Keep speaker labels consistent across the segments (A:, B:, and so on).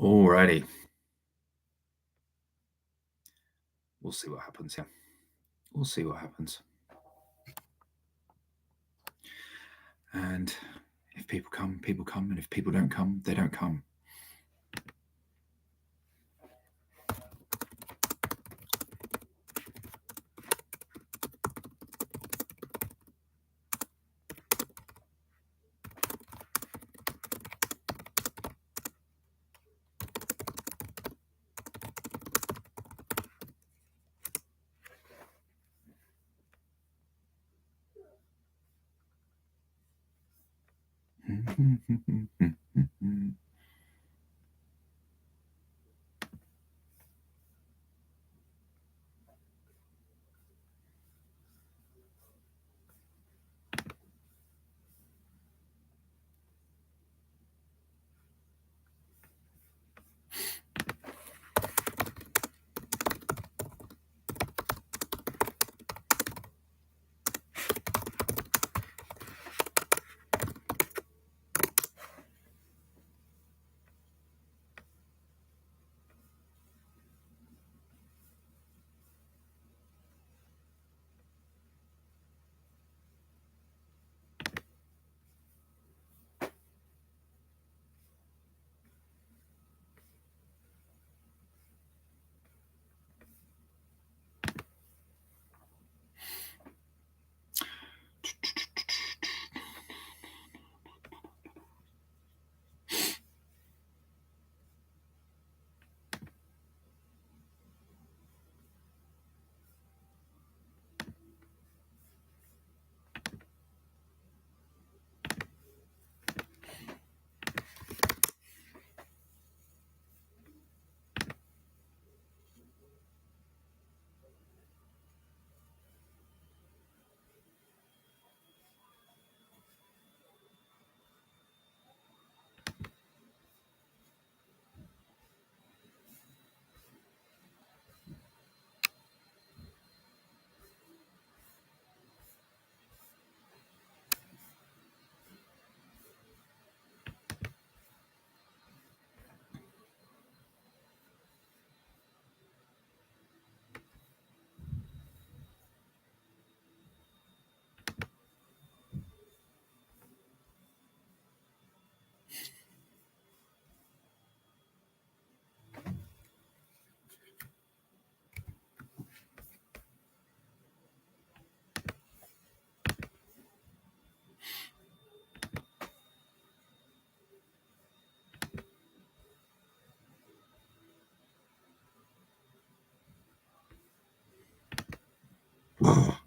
A: Alrighty. We'll see what happens here. We'll see what happens. And if people come, people come. And if people don't come, they don't come.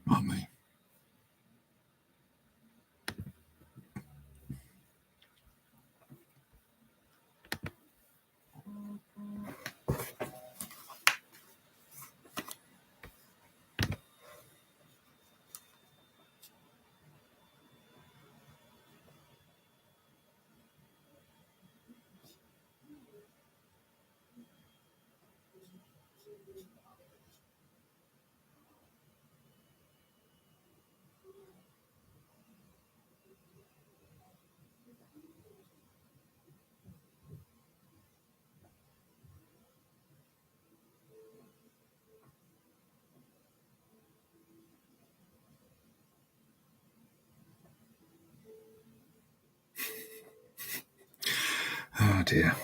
A: Not me. Oh dear.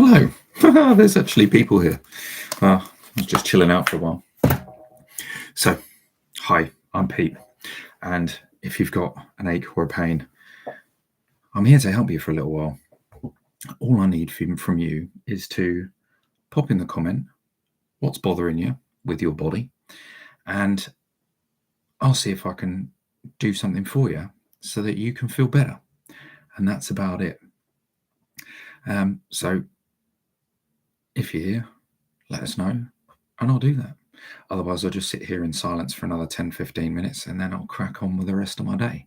A: Hello. There's actually people here. I was just chilling out for a while. So, hi, I'm Pete. And if you've got an ache or a pain, I'm here to help you for a little while. All I need from you is to pop in the comment what's bothering you with your body, and I'll see if I can do something for you so that you can feel better. And that's about it. So if you're here, let us know and I'll do that. Otherwise, I'll just sit here in silence for another 10, 15 minutes and then I'll crack on with the rest of my day.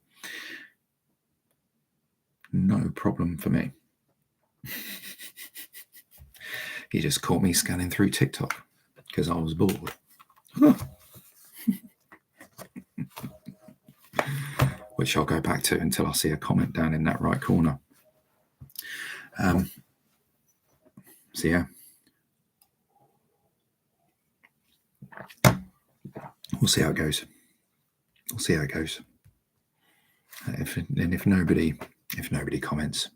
A: No problem for me. He just caught me scanning through TikTok because I was bored. Which I'll go back to until I see a comment down in that right corner. So yeah, we'll see how it goes. We'll see how it goes. If nobody comments,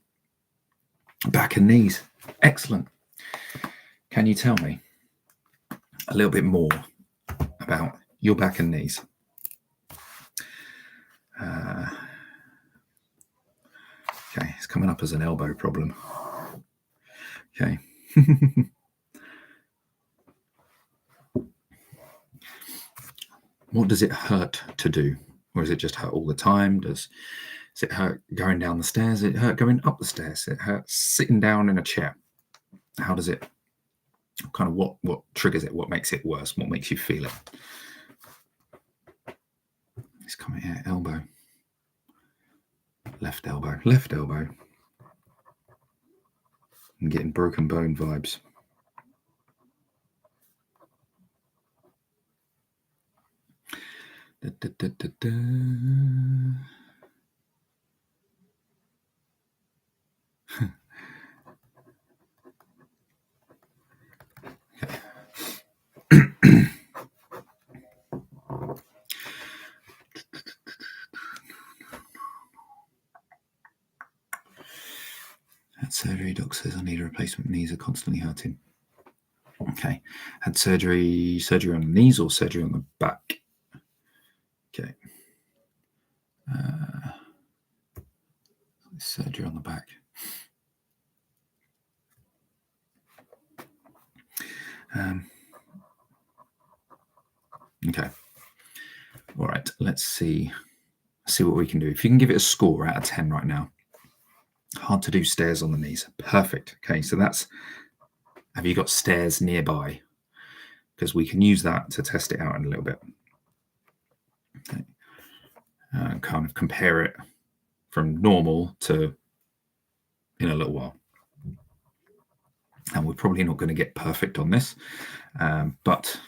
A: back and knees, excellent. Can you tell me a little bit more about your back and knees? Okay, it's coming up as an elbow problem. Okay. What does it hurt to do? Or does it just hurt all the time? Does it hurt going down the stairs? Does it hurt going up the stairs? Does it hurt sitting down in a chair? How does it, kind of what triggers it? What makes it worse? What makes you feel it? It's coming here, elbow. Left elbow. Left elbow. I'm getting broken bone vibes. Da, da, da, da, da. Had surgery, doc says I need a replacement. Knees are constantly hurting. Okay. Had surgery on the knees or surgery on the back? Okay. Surgery on the back. Okay. All right. Let's see what we can do. If you can give it a score out of 10 right now. Hard to do stairs on the knees. Perfect. Okay. So that's, have you got stairs nearby? Because we can use that to test it out in a little bit. Okay. Kind of compare it from normal to in a little while. And we're probably not going to get perfect on this, but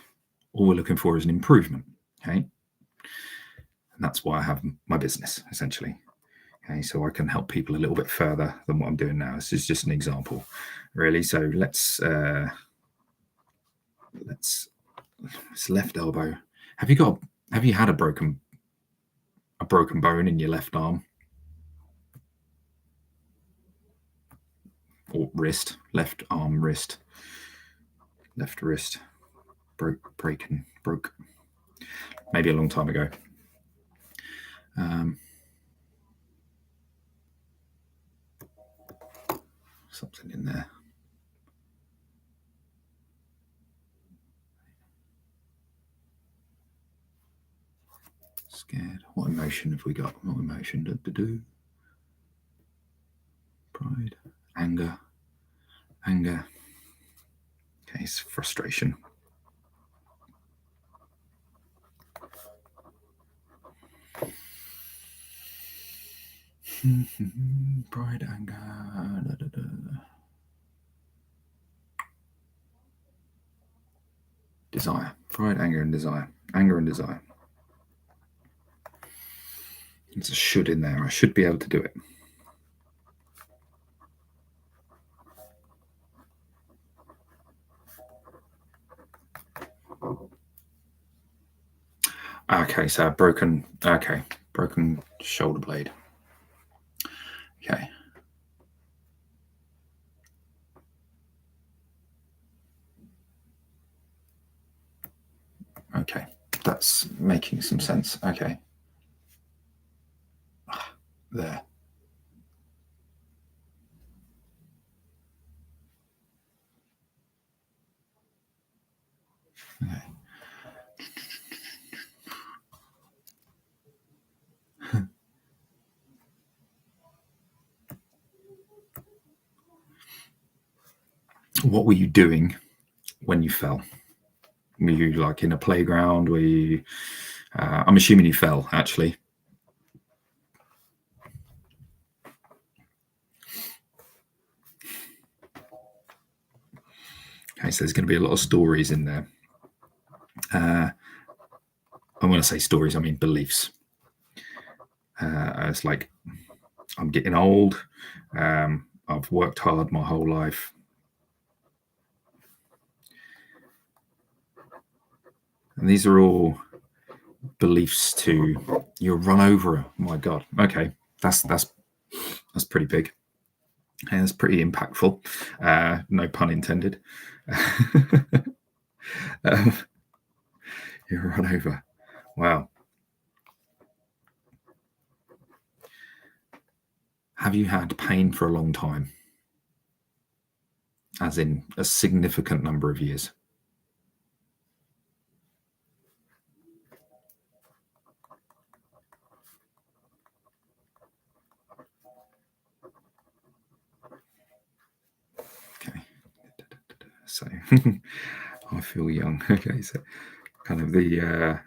A: all we're looking for is an improvement. Okay. And that's why I have my business, essentially. Okay. So I can help people a little bit further than what I'm doing now. This is just an example, really. So let's this left elbow. Have you had a broken bone in your left arm or wrist? Left arm, wrist, left wrist broke maybe a long time ago. Something in there. Scared. What emotion have we got? What emotion? Pride, anger. Okay, it's frustration. Pride, anger. Desire. Pride, anger, and desire. Anger and desire. There's a should in there. I should be able to do it. Okay, so broken shoulder blade. Okay. Okay, that's making some sense. Okay. There. Okay. What were you doing when you fell? Were you like in a playground? Were you? I'm assuming you fell, actually. Okay, so there's going to be a lot of stories in there. I want to say stories, I mean beliefs. It's like, I'm getting old. I've worked hard my whole life. And these are all beliefs to you'll run over. Oh my God. Okay, that's pretty big. And it's pretty impactful. No pun intended. You run over. Wow. Have you had pain for a long time? As in a significant number of years? Okay. So I feel young. Okay, so kind of the yeah.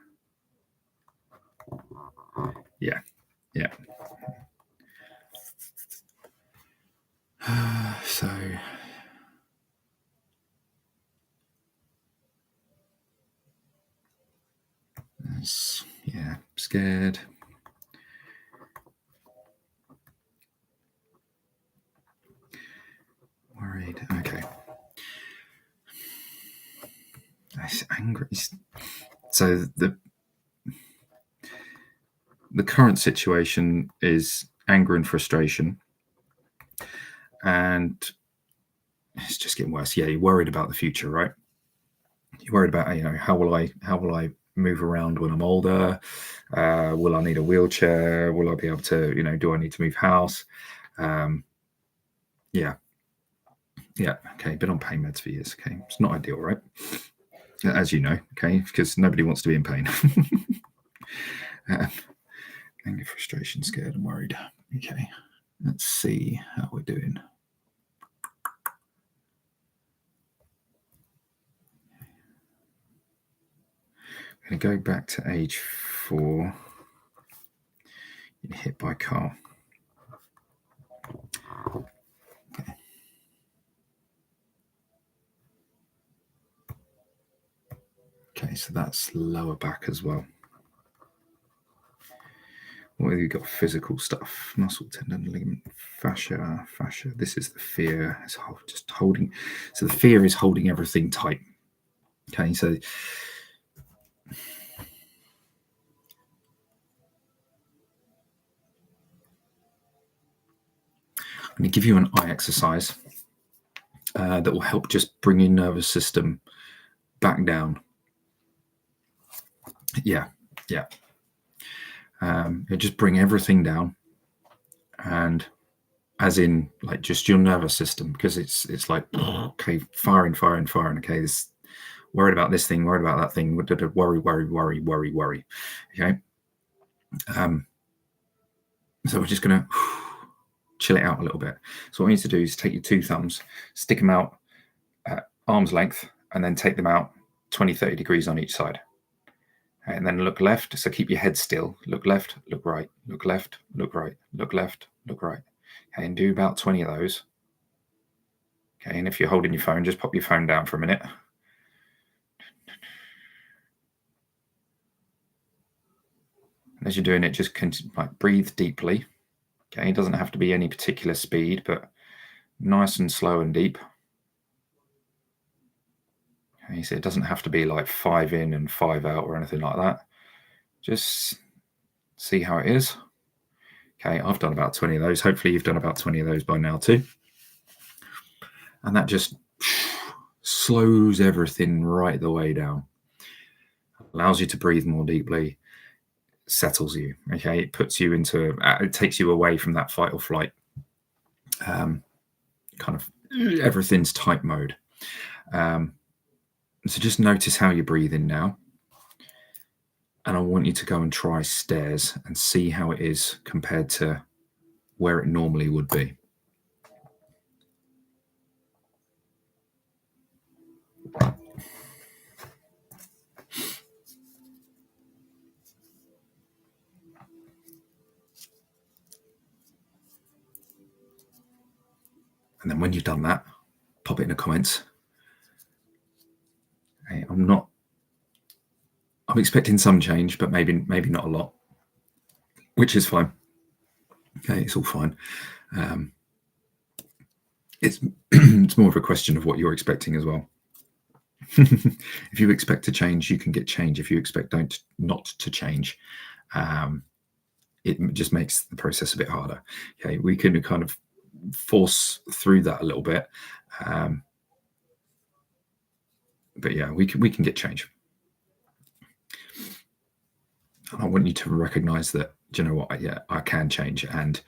A: So yeah, scared. Worried. Okay. It's angry. So the current situation is anger and frustration, and it's just getting worse. Yeah, you're worried about the future, right? You're worried about, how will I move around when I'm older? Will I need a wheelchair? Will I be able to, do I need to move house? Yeah. Okay, been on pain meds for years. Okay, it's not ideal, right? As you know, okay, because nobody wants to be in pain. Anger, frustration, scared, and worried. Okay, let's see how we're doing. I'm going to go back to age 4. You're hit by a car. Okay. Okay, so that's lower back as well. What have you got? Physical stuff, muscle, tendon, ligament, fascia. This is the fear. It's just holding. So the fear is holding everything tight. Okay, so I'm going to give you an eye exercise that will help just bring your nervous system back down. Yeah. Just bring everything down, and as in like just your nervous system, because it's like okay, firing. Okay, this worried about this thing, worried about that thing, worry. Okay. So we're just gonna chill it out a little bit. So what we need to do is take your 2 thumbs, stick them out at arm's length, and then take them out 20-30 degrees on each side. And then look left. So keep your head still. Look left, look right, look left, look right, look left, look right. Okay, and do about 20 of those. Okay, and if you're holding your phone, just pop your phone down for a minute. And as you're doing it, just breathe deeply. Okay, it doesn't have to be any particular speed, but nice and slow and deep. Okay, so it doesn't have to be like 5 in and 5 out or anything like that. Just see how it is. Okay, I've done about 20 of those. Hopefully you've done about 20 of those by now too. And that just slows everything right the way down. allows you to breathe more deeply, settles you. Okay, it puts you into, it takes you away from that fight or flight, kind of everything's tight mode. So just notice how you're breathing now. And I want you to go and try stairs and see how it is compared to where it normally would be. And then when you've done that, pop it in the comments. Okay, I'm expecting some change, but maybe not a lot, which is fine. Okay, it's all fine. It's it's more of a question of what you're expecting as well. If you expect to change, you can get change. If you expect not to change, it just makes the process a bit harder. Okay, we can kind of force through that a little bit, but yeah, we can get change. And I want you to recognize that, do you know what? Yeah, I can change. And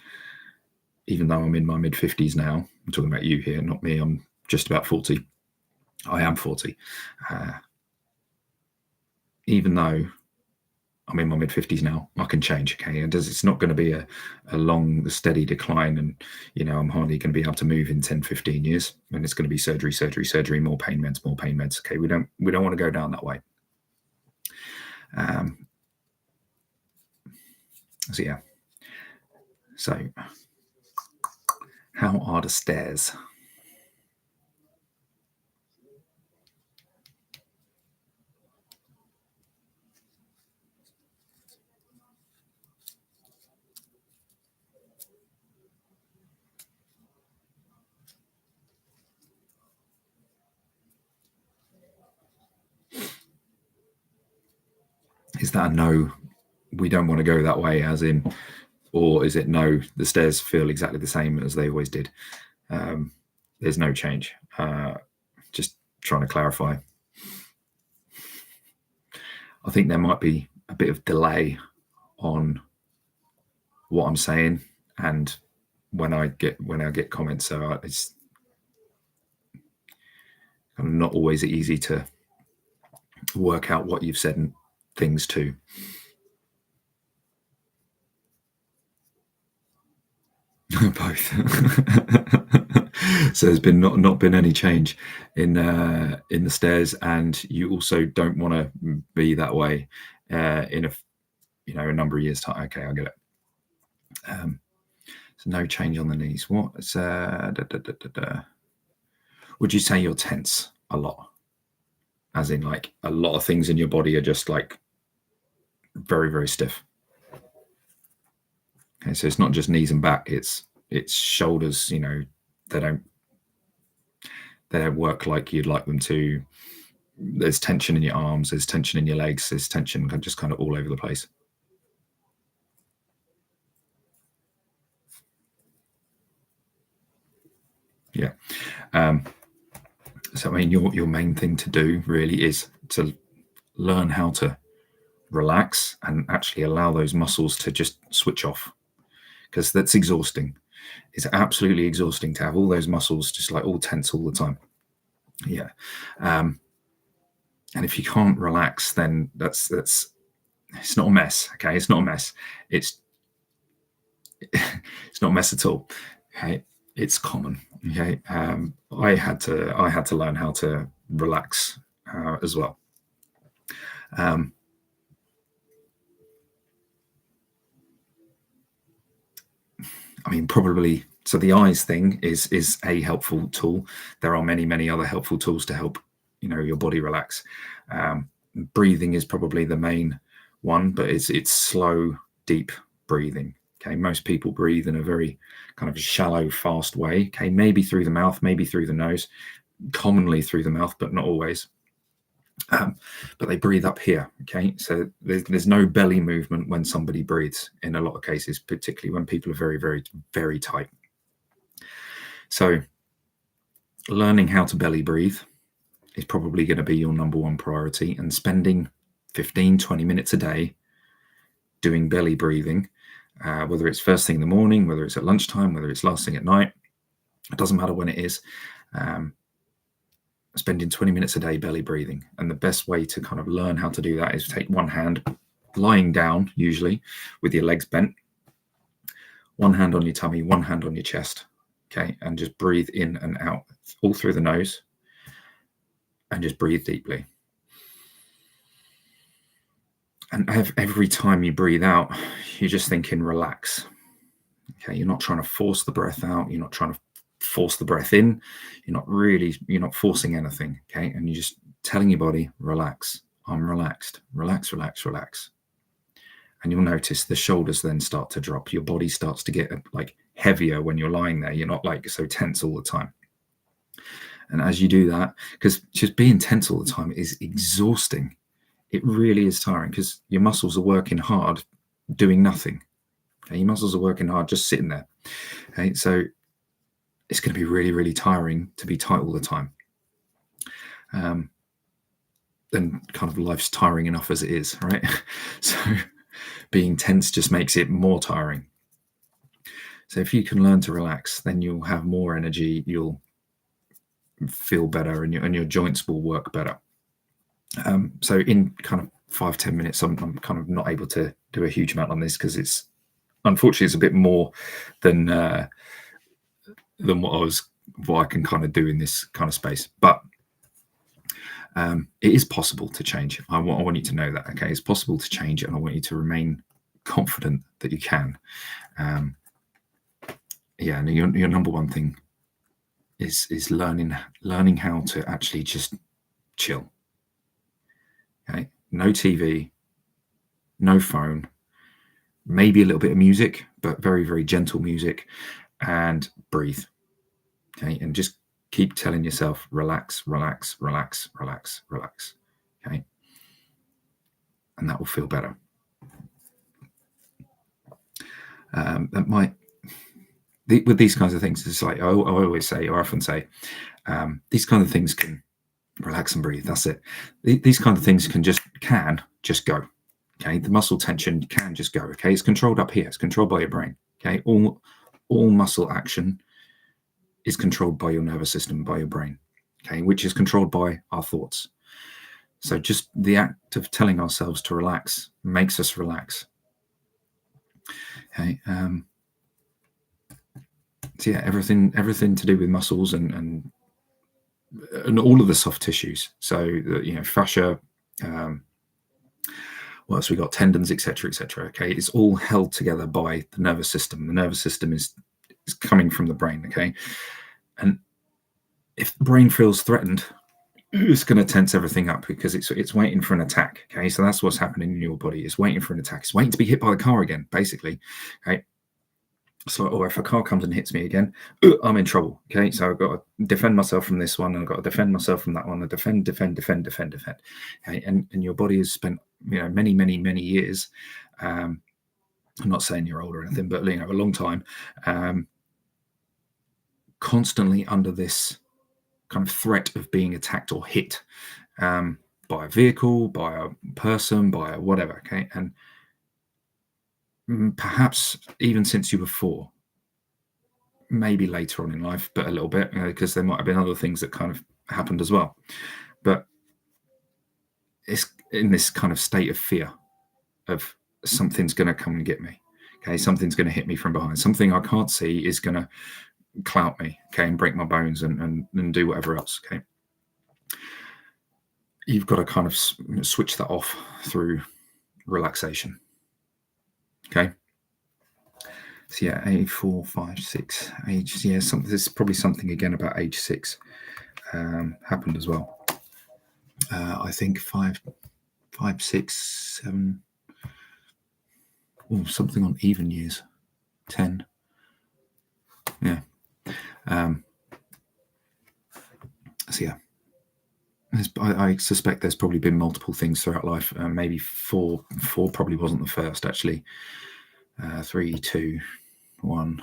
A: even though I'm in my mid-50s now, I'm talking about you here, not me. I'm just about 40. I am 40. Even though I'm in my mid-50s now, I can change. Okay, and it's not going to be a long, steady decline, and I'm hardly going to be able to move in 10, 15 years. And it's going to be surgery, more pain meds. Okay, we don't want to go down that way. So yeah. So how are the stairs? Is that a no, we don't want to go that way, as in, or is it no, the stairs feel exactly the same as they always did? There's no change. Just trying to clarify. I think there might be a bit of delay on what I'm saying and when I get comments, so it's not always easy to work out what you've said and things too. Both. So there's been not been any change in the stairs, and you also don't want to be that way in a number of years time. Okay, I get it. So no change on the knees. What's would you say you're tense a lot? As in, like, a lot of things in your body are just like very, very stiff. Okay, so it's not just knees and back, it's shoulders, they don't work like you'd like them to. There's tension in your arms, there's tension in your legs, there's tension just kind of all over the place. Yeah. So I mean, your main thing to do really is to learn how to relax and actually allow those muscles to just switch off, because that's exhausting. It's absolutely exhausting to have all those muscles just like all tense all the time. Yeah. And if you can't relax, then that's it's not a mess. Okay, it's not a mess. It's not a mess at all. Okay, it's common. Okay, I had to learn how to relax as well. I mean, probably. So the eyes thing is a helpful tool. There are many other helpful tools to help your body relax. Breathing is probably the main one, but it's slow, deep breathing. Okay, most people breathe in a very kind of shallow, fast way. Okay, maybe through the mouth, maybe through the nose, commonly through the mouth, but not always. But they breathe up here. Okay, so there's no belly movement when somebody breathes in a lot of cases, particularly when people are very, very, very tight. So learning how to belly breathe is probably going to be your number one priority, and spending 15, 20 minutes a day doing belly breathing, whether it's first thing in the morning, whether it's at lunchtime, whether it's last thing at night, it doesn't matter when it is. Spending 20 minutes a day belly breathing. And the best way to kind of learn how to do that is take one hand lying down, usually with your legs bent, one hand on your tummy, one hand on your chest, okay, and just breathe in and out all through the nose, and just breathe deeply. And every time you breathe out, you're just thinking relax. Okay, you're not trying to force the breath out, you're not trying to force the breath in, you're not forcing anything, okay, and you're just telling your body, relax, I'm relaxed, relax, relax, relax. And you'll notice the shoulders then start to drop. Your body starts to get like heavier when you're lying there. You're not like so tense all the time. And as you do that, because just being tense all the time is exhausting. It really is tiring because your muscles are working hard doing nothing. Okay? Your muscles are working hard just sitting there. Okay? So it's going to be really, really tiring to be tight all the time. Then kind of life's tiring enough as it is, right? So being tense just makes it more tiring. So if you can learn to relax, then you'll have more energy, you'll feel better, and your joints will work better. So in kind of 5-10 minutes, I'm kind of not able to do a huge amount on this because it's unfortunately it's a bit more than what I can kind of do in this kind of space. But it is possible to change. I want you to know that, okay? It's possible to change, and I want you to remain confident that you can. And your number one thing is learning how to actually just chill. Okay, no TV, no phone, maybe a little bit of music, but very, very gentle music, and breathe. Okay, and just keep telling yourself, relax, relax, relax, relax, relax. Okay, and that will feel better. That might, with these kinds of things, it's like I always say, or often say, these kind of things can relax and breathe. That's it. These kind of things can just go. Okay, the muscle tension can just go. Okay, it's controlled up here. It's controlled by your brain. Okay, all muscle action is controlled by your nervous system, by your brain. Okay, which is controlled by our thoughts. So just the act of telling ourselves to relax makes us relax. Okay. So yeah, everything to do with muscles and all of the soft tissues. So fascia. What else we got? Tendons, etc., etc. Okay, it's all held together by the nervous system. The nervous system is coming from the brain. Okay, and if the brain feels threatened, it's going to tense everything up because it's waiting for an attack. Okay, so that's what's happening in your body. It's waiting for an attack. It's waiting to be hit by the car again, basically. Okay. So, or if a car comes and hits me again, I'm in trouble. Okay, so I've got to defend myself from this one, and I've got to defend myself from that one. And defend. Okay, and your body has spent many years. I'm not saying you're old or anything, but a long time, constantly under this kind of threat of being attacked or hit by a vehicle, by a person, by a whatever. Okay, and perhaps even since you were 4, maybe later on in life, but a little bit, because there might have been other things that kind of happened as well. But it's in this kind of state of fear of something's going to come and get me. Okay, something's going to hit me from behind. Something I can't see is going to clout me, okay, and break my bones and do whatever else. Okay, you've got to kind of switch that off through relaxation. Okay. So yeah, age 4, 5, 6, age, yeah, there's probably something again about age 6 happened as well. I think 5, 6, 7, something on even years, 10. Yeah. So yeah, I suspect there's probably been multiple things throughout life. Maybe 4 probably wasn't the first, actually. 3, 2, 1.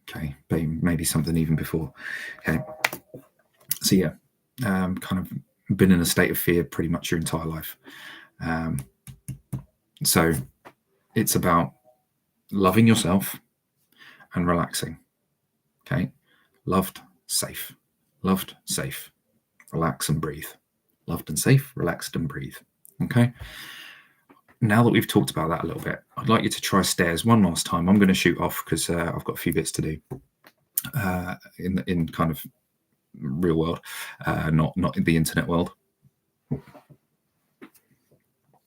A: Okay, maybe something even before. Okay, so yeah, kind of been in a state of fear pretty much your entire life. So it's about loving yourself and relaxing. Okay. Loved, safe. Loved, safe. Relax and breathe. Loved and safe, relaxed and breathe. Okay. Now that we've talked about that a little bit, I'd like you to try stairs one last time. I'm going to shoot off because I've got a few bits to do in kind of real world, not in the internet world.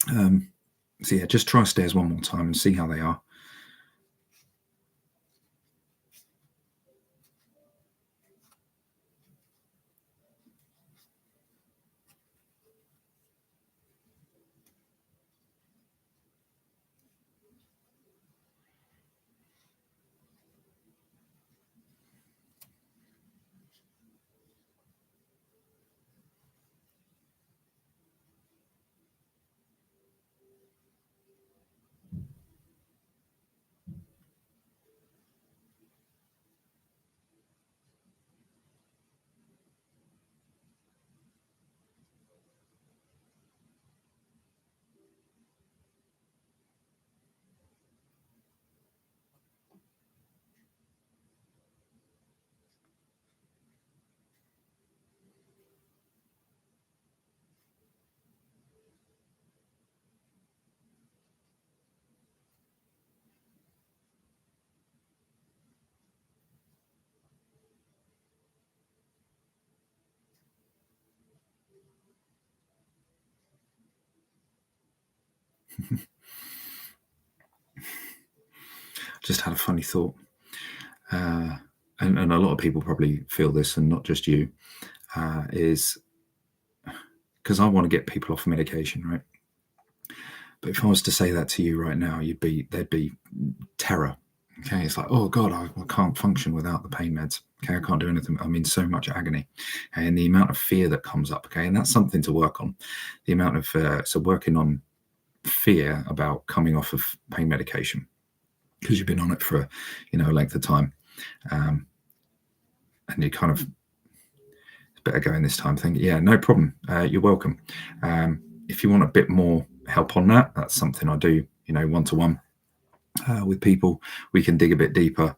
A: So yeah, just try stairs one more time and see how they are. Just had a funny thought. And a lot of people probably feel this, and not just you, is because I want to get people off medication, right? But if I was to say that to you right now, there'd be terror. Okay, it's like, oh God, I can't function without the pain meds. Okay, I can't do anything. I'm in so much agony, okay? And the amount of fear that comes up. Okay, and that's something to work on. The amount of so working on fear about coming off of pain medication because you've been on it for a length of time, and you kind of better going this time thinking, yeah, no problem, you're welcome. If you want a bit more help on that, that's something I do, one-to-one with people. We can dig a bit deeper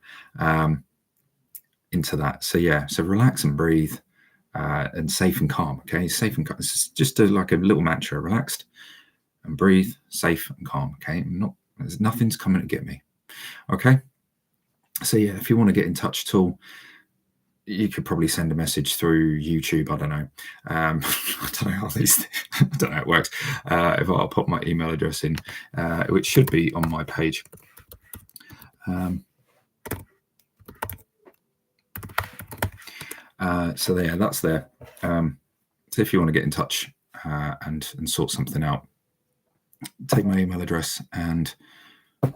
A: into that. So yeah, so relax and breathe, and safe and calm. Okay, safe and calm. It's just like a little mantra: relaxed and breathe, safe and calm. Okay, there's nothing's coming to get me. Okay, so yeah, if you want to get in touch at all, you could probably send a message through YouTube. I don't know. I don't know how I don't know how it works. If I'll put my email address in, which should be on my page. So yeah, that's there. So if you want to get in touch and sort something out, take my email address and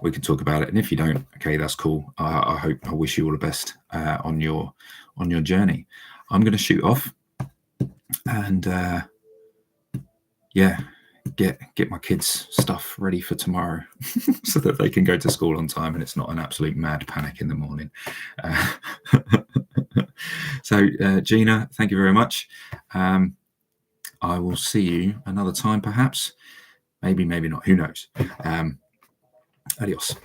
A: we can talk about it. And if you don't, okay, that's cool. I wish you all the best on your journey. I'm going to shoot off and yeah, get my kids' stuff ready for tomorrow so that they can go to school on time and it's not an absolute mad panic in the morning. So Gina, thank you very much. I will see you another time, perhaps. Maybe not. Who knows? Adios.